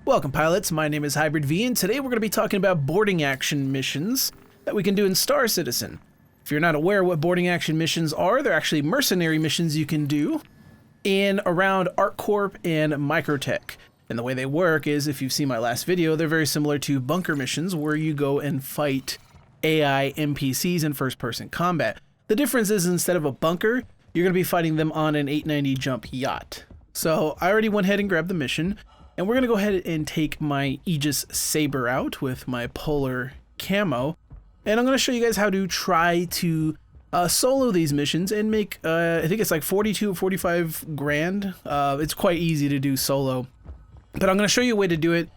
Welcome pilots, my name is Hybrid V and today we're going to be talking about boarding action missions that we can do in Star Citizen. If you're not aware what boarding action missions are, they're actually mercenary missions you can do in around ArcCorp and MicroTech. And the way they work is, if you've seen my last video, they're very similar to bunker missions where you go and fight AI NPCs in first-person combat. The difference is instead of a bunker, you're going to be fighting them on an 890 jump yacht. So I already went ahead and grabbed the mission. And we're going to go ahead and take my Aegis Saber out with my polar camo. And I'm going to show you guys how to try to solo these missions and make, I think it's like 42 or 45 grand. It's quite easy to do solo. But I'm going to show you a way to do it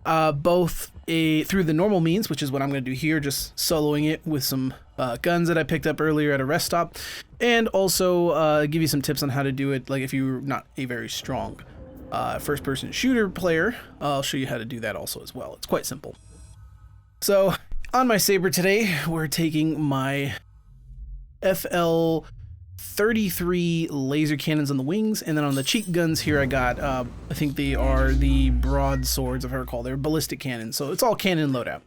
both through the normal means, which is what I'm going to do here, just soloing it with some guns that I picked up earlier at a rest stop. And also give you some tips on how to do it, like if you're not a very strong first-person shooter player. I'll show you how to do that also as well. It's quite simple. So on my Saber today, we're taking my FL-33 laser cannons on the wings, and then on the cheek guns here I got, I think they are the broadswords, if I recall. They're ballistic cannons, so it's all cannon loadout.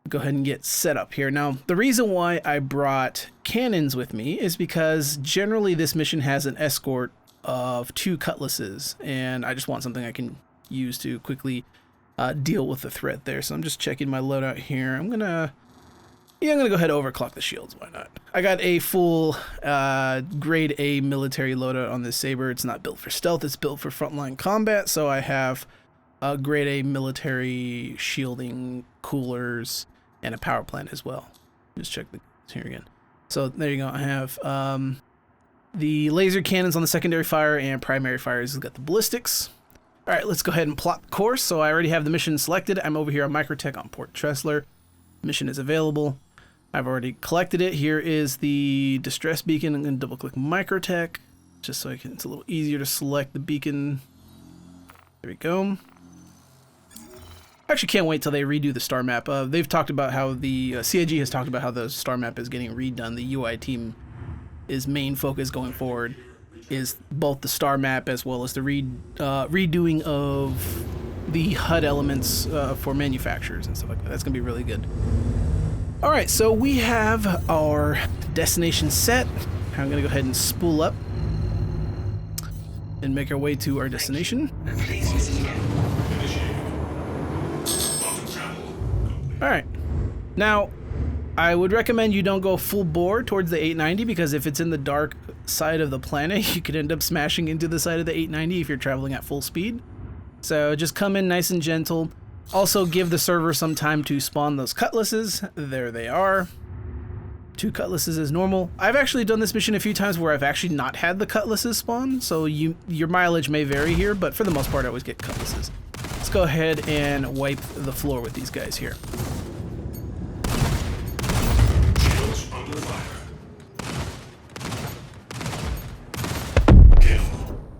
Go ahead and get set up here. Now, the reason why I brought cannons with me is because generally this mission has an escort of 2 cutlasses, and I just want something I can use to quickly deal with the threat there. So I'm just checking my loadout here. I'm gonna go ahead and overclock the shields. Why not? I got a full grade A military loadout on this Saber. It's not built for stealth, it's built for frontline combat. So I have a grade A military shielding, coolers, and a power plant as well. Just check the here again. So there you go. I have the laser cannons on the secondary fire, and primary fires has got the ballistics. All right, let's go ahead and plot the course. So I already have the mission selected. I'm over here on MicroTech on Port Tressler. Mission is available. I've already collected it. Here is the distress beacon. I'm going to double click MicroTech just so it's a little easier to select the beacon. There we go. I actually can't wait till they redo the star map. They've talked about how the CIG has talked about how the star map is getting redone. The UI team is main focus going forward is both the star map as well as the redoing of the HUD elements for manufacturers and stuff like that. That's gonna be really good. All right, so we have our destination set. I'm gonna go ahead and spool up and make our way to our destination. All right, now I would recommend you don't go full bore towards the 890 because if it's in the dark side of the planet, you could end up smashing into the side of the 890 if you're traveling at full speed. So just come in nice and gentle. Also give the server some time to spawn those cutlasses. There they are. 2 cutlasses is normal. I've actually done this mission a few times where I've actually not had the cutlasses spawn, so your mileage may vary here, but for the most part I always get cutlasses. Let's go ahead and wipe the floor with these guys here.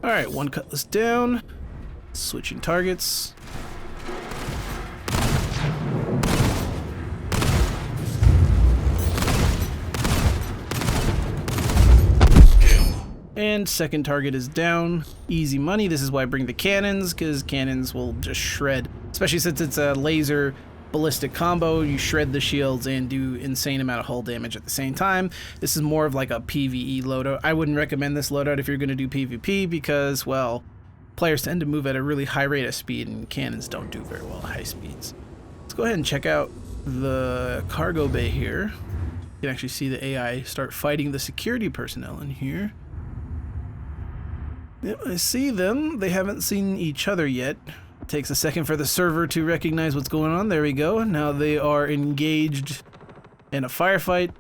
Alright, 1 cutlass down. Switching targets. And second target is down. Easy money. This is why I bring the cannons, because cannons will just shred. Especially since it's a laser ballistic combo, you shred the shields and do insane amount of hull damage at the same time. This is more of like a PvE loadout. I wouldn't recommend this loadout if you're going to do PvP because, well, players tend to move at a really high rate of speed and cannons don't do very well at high speeds. Let's go ahead and check out the cargo bay here. You can actually see the AI start fighting the security personnel in here. Yep, I see them. They haven't seen each other yet. Takes a second for the server to recognize what's going on. There we go. Now they are engaged in a firefight,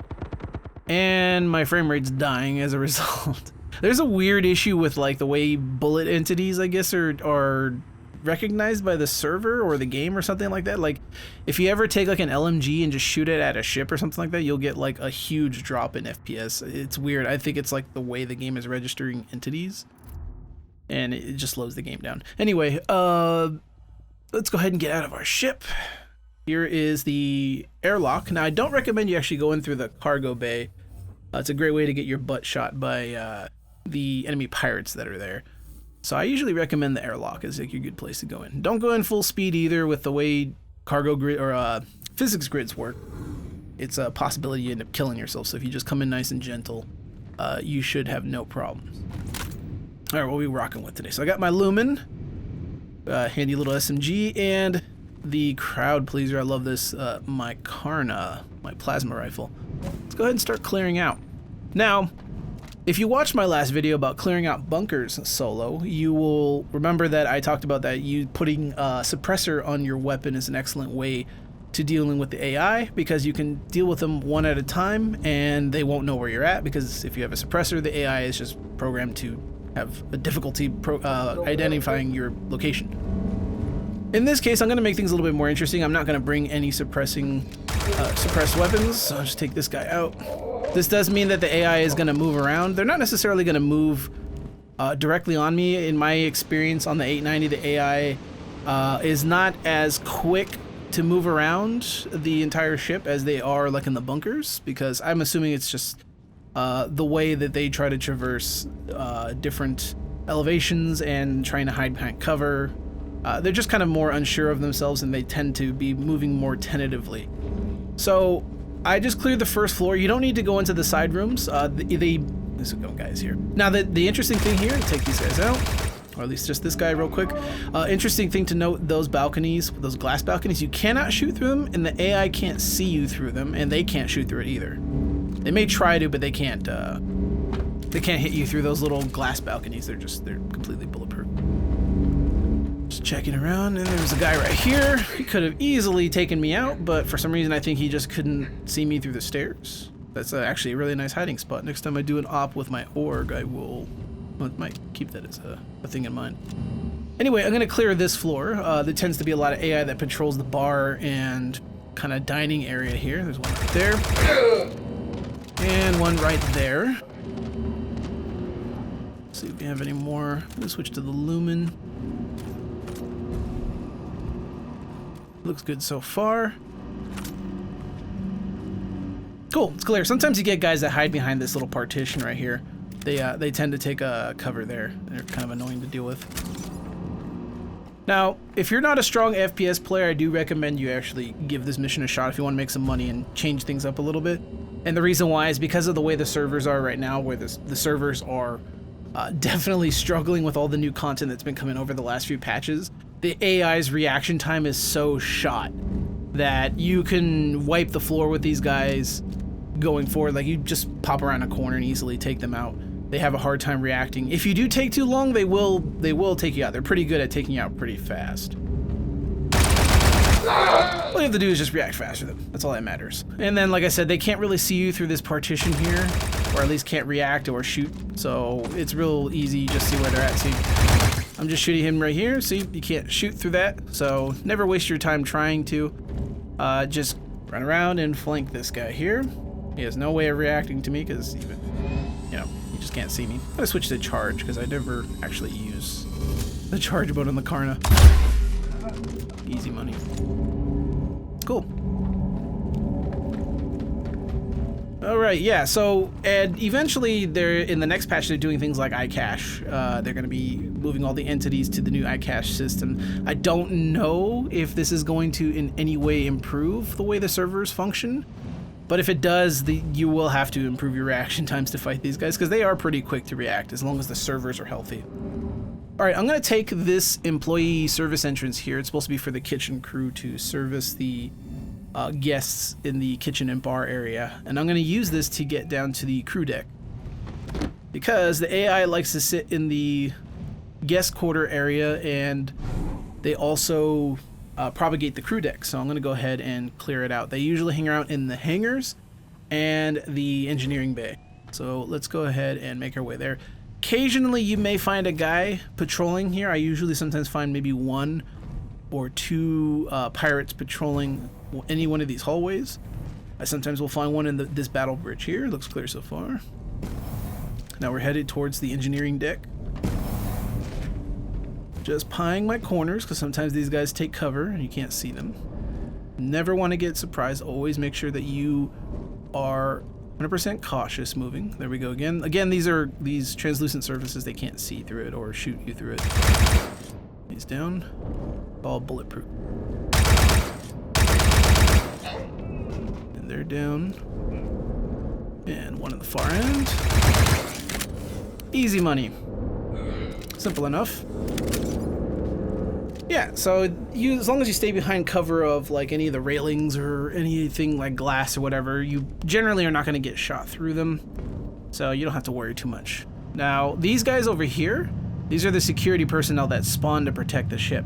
and my frame rate's dying as a result. There's a weird issue with like the way bullet entities, I guess, are recognized by the server or the game or something like that. Like if you ever take like an LMG and just shoot it at a ship or something like that, you'll get like a huge drop in FPS. It's weird. I think it's like the way the game is registering entities, and it just slows the game down. Anyway, let's go ahead and get out of our ship. Here is the airlock. Now, I don't recommend you actually go in through the cargo bay. It's a great way to get your butt shot by the enemy pirates that are there. So I usually recommend the airlock as like a good place to go in. Don't go in full speed either with the way cargo grid or physics grids work. It's a possibility you end up killing yourself. So if you just come in nice and gentle, you should have no problems. All right, what are we rocking with today? So I got my Lumen, handy little SMG, and the crowd pleaser. I love this, my Karna, my plasma rifle. Let's go ahead and start clearing out. Now, if you watched my last video about clearing out bunkers solo, you will remember that I talked about that you putting a suppressor on your weapon is an excellent way to dealing with the AI, because you can deal with them one at a time and they won't know where you're at, because if you have a suppressor, the AI is just programmed to have a difficulty identifying your location. In this case, I'm going to make things a little bit more interesting. I'm not going to bring any suppressed weapons, so I'll just take this guy out. This does mean that the AI is going to move around. They're not necessarily going to move directly on me. In my experience on the 890, the AI is not as quick to move around the entire ship as they are like in the bunkers, because I'm assuming it's just the way that they try to traverse different elevations and trying to hide behind cover. They're just kind of more unsure of themselves, and they tend to be moving more tentatively. So I just cleared the first floor. You don't need to go into the side rooms. There's a go guys here. Now the interesting thing here, take these guys out, or at least just this guy real quick. Interesting thing to note, those balconies, those glass balconies, you cannot shoot through them, and the AI can't see you through them, and they can't shoot through it either. They may try to, but they can't hit you through those little glass balconies. They're completely bulletproof. Just checking around, and there's a guy right here. He could have easily taken me out, but for some reason I think he just couldn't see me through the stairs. That's actually a really nice hiding spot. Next time I do an op with my org, I might keep that as a thing in mind. Anyway, I'm going to clear this floor. There tends to be a lot of AI that patrols the bar and kind of dining area here. There's one right there. And one right there. Let's see if we have any more. Let's switch to the Lumen. Looks good so far. Cool, it's clear. Sometimes you get guys that hide behind this little partition right here. They tend to take a cover there. They're kind of annoying to deal with. Now, if you're not a strong FPS player, I do recommend you actually give this mission a shot if you want to make some money and change things up a little bit. And the reason why is because of the way the servers are right now, where the servers are definitely struggling with all the new content that's been coming over the last few patches. The AI's reaction time is so shot that you can wipe the floor with these guys going forward. Like, you just pop around a corner and easily take them out. They have a hard time reacting. If you do take too long, they will take you out. They're pretty good at taking you out pretty fast. All you have to do is just react faster to them. That's all that matters. And then, like I said, they can't really see you through this partition here, or at least can't react or shoot. So it's real easy. You just see where they're at. See, I'm just shooting him right here. See, you can't shoot through that. So never waste your time trying to. Just run around and flank this guy here. He has no way of reacting to me because even, you know, he just can't see me. I'm gonna switch to charge because I never actually use the charge mode on the Karna. Easy money. Cool. All right, yeah, so, and eventually in the next patch, they're doing things like iCache. They're going to be moving all the entities to the new iCache system. I don't know if this is going to in any way improve the way the servers function, but if it does, you will have to improve your reaction times to fight these guys, because they are pretty quick to react as long as the servers are healthy. All right, I'm going to take this employee service entrance here. It's supposed to be for the kitchen crew to service the guests in the kitchen and bar area, and I'm going to use this to get down to the crew deck because the AI likes to sit in the guest quarter area, and they also propagate the crew deck. So I'm going to go ahead and clear it out. They usually hang around in the hangars and the engineering bay. So let's go ahead and make our way there. Occasionally you may find a guy patrolling here. I usually sometimes find maybe one or two pirates patrolling any one of these hallways. I sometimes will find one in this battle bridge here. Looks clear so far. Now we're headed towards the engineering deck. Just pieing my corners because sometimes these guys take cover and you can't see them. Never want to get surprised. Always make sure that you are 100% cautious moving. There we go again. Again, these translucent surfaces, they can't see through it or shoot you through it. He's down. All bulletproof. And they're down. And one at the far end. Easy money. Simple enough. Yeah, so as long as you stay behind cover of like any of the railings or anything like glass or whatever, you generally are not going to get shot through them. So you don't have to worry too much. Now, these guys over here, these are the security personnel that spawn to protect the ship.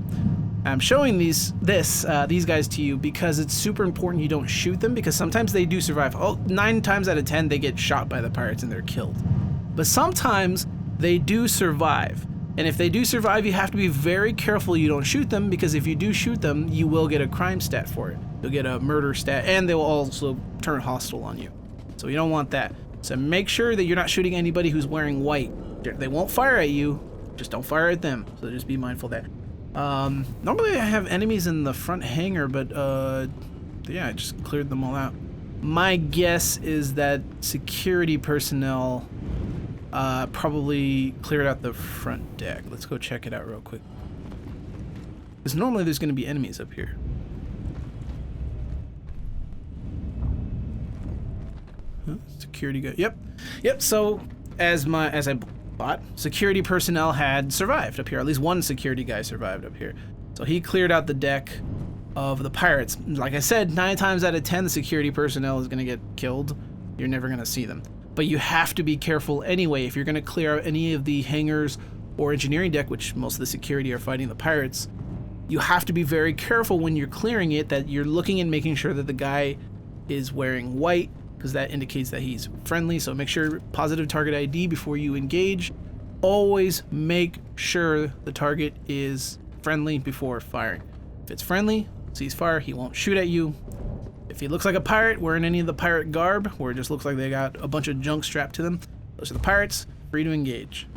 I'm showing these guys to you because it's super important you don't shoot them, because sometimes they do survive. 9 times out of 10 they get shot by the pirates and they're killed. But sometimes they do survive. And if they do survive, you have to be very careful you don't shoot them, because if you do shoot them, you will get a crime stat for it. You'll get a murder stat, and they will also turn hostile on you. So you don't want that. So make sure that you're not shooting anybody who's wearing white. They won't fire at you, just don't fire at them. So just be mindful of that. Normally I have enemies in the front hangar, but yeah, I just cleared them all out. My guess is that security personnel probably cleared out the front deck. Let's go check it out real quick. Because normally there's going to be enemies up here. Huh? Security guy. Yep. So as I thought, security personnel had survived up here. At least one security guy survived up here. So he cleared out the deck of the pirates. Like I said, 9 times out of 10 the security personnel is going to get killed. You're never going to see them. But you have to be careful anyway. If you're going to clear out any of the hangars or engineering deck, which most of the security are fighting the pirates, you have to be very careful when you're clearing it that you're looking and making sure that the guy is wearing white, because that indicates that he's friendly. So make sure positive target ID before you engage. Always make sure the target is friendly before firing. If it's friendly, sees fire, he won't shoot at you. If he looks like a pirate wearing any of the pirate garb, where it just looks like they got a bunch of junk strapped to them, those are the pirates, free to engage.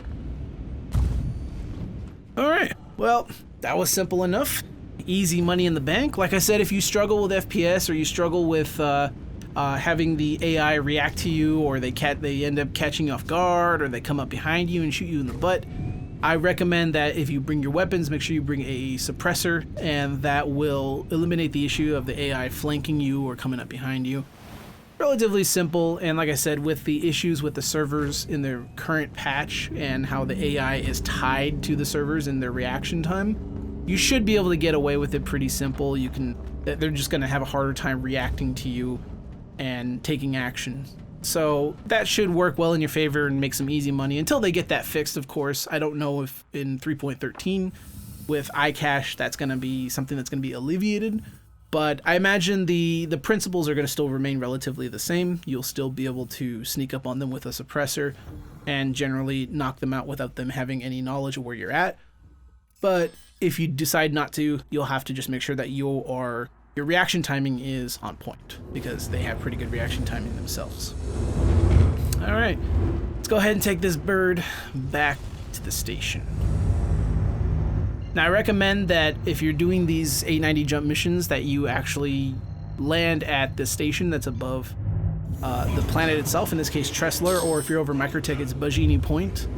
Alright, well, that was simple enough. Easy money in the bank. Like I said, if you struggle with FPS or you struggle with having the AI react to you, or they end up catching you off guard, or they come up behind you and shoot you in the butt, I recommend that if you bring your weapons, make sure you bring a suppressor, and that will eliminate the issue of the AI flanking you or coming up behind you. Relatively simple, and like I said, with the issues with the servers in their current patch and how the AI is tied to the servers and their reaction time, you should be able to get away with it pretty simple. They're just going to have a harder time reacting to you and taking action. So that should work well in your favor and make some easy money until they get that fixed, of course. I don't know if in 3.13 with iCache that's going to be something that's going to be alleviated, but I imagine the principles are going to still remain relatively the same. You'll still be able to sneak up on them with a suppressor and generally knock them out without them having any knowledge of where you're at. But if you decide not to, you'll have to just make sure that your reaction timing is on point, because they have pretty good reaction timing themselves. All right, let's go ahead and take this bird back to the station. Now, I recommend that if you're doing these 890 jump missions, that you actually land at the station that's above the planet itself, in this case Tressler, or if you're over MicroTech, it's Bajini Point.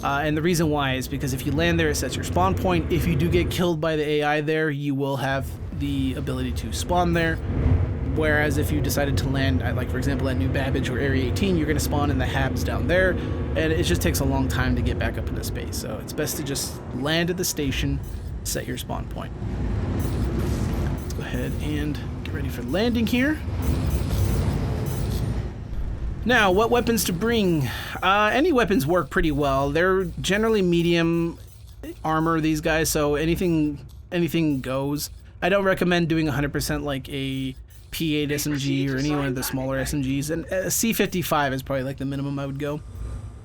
And the reason why is because if you land there, it sets your spawn point. If you do get killed by the AI there, you will have the ability to spawn there. Whereas if you decided to land at, like, for example, at New Babbage or Area 18, you're going to spawn in the habs down there, and it just takes a long time to get back up into space. So it's best to just land at the station, set your spawn point. Let's go ahead and get ready for landing here. Now, what weapons to bring? Any weapons work pretty well. They're generally medium armor, these guys, so anything goes. I don't recommend doing 100% like a P8 SMG or any one of the smaller SMGs, and a C55 is probably like the minimum I would go.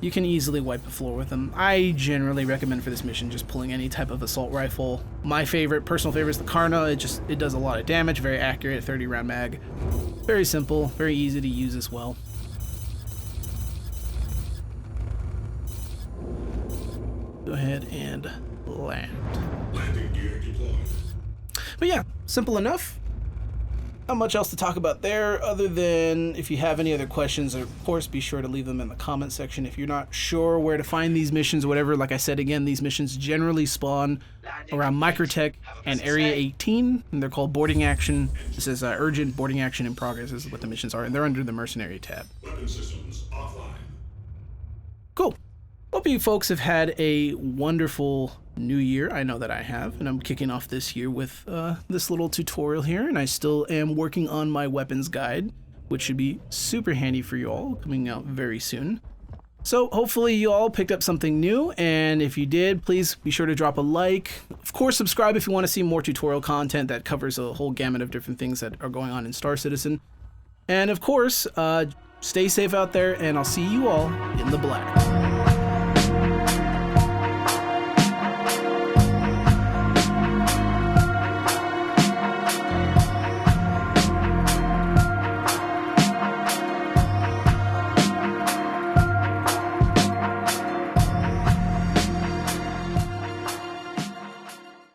You can easily wipe the floor with them. I generally recommend for this mission just pulling any type of assault rifle. My personal favorite is the Karna. It does a lot of damage, very accurate, 30 round mag. Very simple, very easy to use as well. Go ahead and land. Landing gear deployed. But yeah, simple enough. Not much else to talk about there, other than if you have any other questions, of course, be sure to leave them in the comment section. If you're not sure where to find these missions or whatever, like I said again, these missions generally spawn around MicroTech and Area 18, and they're called boarding action. This is urgent boarding action in progress. This is what the missions are, and they're under the Mercenary tab. Weapon systems offline. Cool. Hope you folks have had a wonderful new year. I know that I have, and I'm kicking off this year with this little tutorial here, and I still am working on my weapons guide, which should be super handy for you all, coming out very soon. So hopefully you all picked up something new, and if you did, please be sure to drop a like. Of course, subscribe if you want to see more tutorial content that covers a whole gamut of different things that are going on in Star Citizen. And of course, stay safe out there, and I'll see you all in the black.